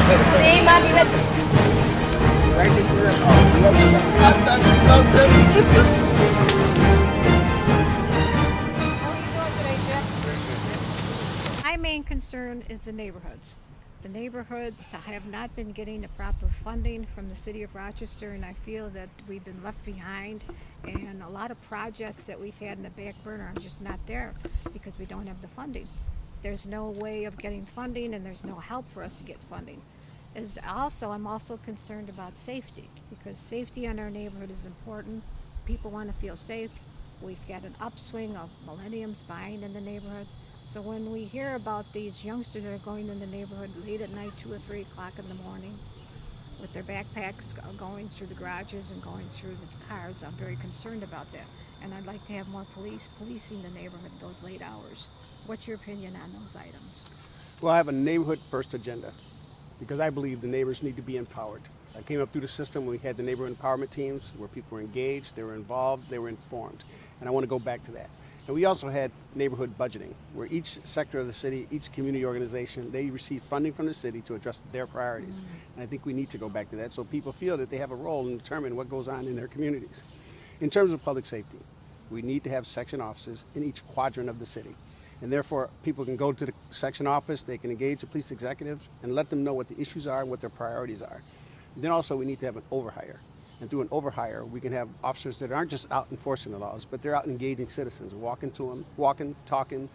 See, Mommy, but How are you doing today, Jeff? My main concern is the neighborhoods. The neighborhoods have not been getting the proper funding from the city of Rochester, and I feel that we've been left behind. And a lot of projects that we've had in the back burner are just not there because we don't have the funding. There's no way of getting funding, and there's no help for us to get funding. I'm also concerned about safety because safety in our neighborhood is important. People want to feel safe. We've got an upswing of millenniums buying in the neighborhood. So when we hear about these youngsters that are going in the neighborhood late at night, 2 or 3 o'clock in the morning, with their backpacks going through the garages and going through the cars, I'm very concerned about that. And I'd like to have more police policing the neighborhood those late hours. What's your opinion on those items? Well, I have a neighborhood first agenda because I believe the neighbors need to be empowered. I came up through the system when we had the neighborhood empowerment teams where people were engaged, they were involved, they were informed. And I want to go back to that. And we also had neighborhood budgeting where each sector of the city, each community organization, they receive funding from the city to address their priorities. And I think we need to go back to that so people feel that they have a role in determining what goes on in their communities. In terms of public safety, we need to have section offices in each quadrant of the city. And therefore, people can go to the section office, they can engage the police executives and let them know what the issues are and what their priorities are. And then also we need to have an overhire. And through an overhire, we can have officers that aren't just out enforcing the laws, but they're out engaging citizens, walking to them, walking, talking,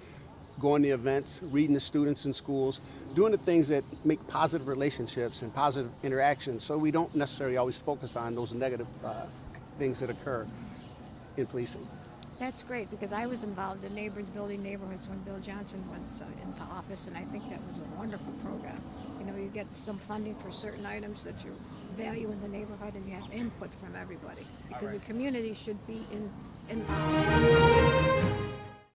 going to events, reading to students in schools, doing the things that make positive relationships and positive interactions so we don't necessarily always focus on those negative things that occur in policing. That's great because I was involved in Neighbors Building Neighborhoods when Bill Johnson was in the office, and I think that was a wonderful program. You know, you get some funding for certain items that you value in the neighborhood, and you have input from everybody because the community should be involved.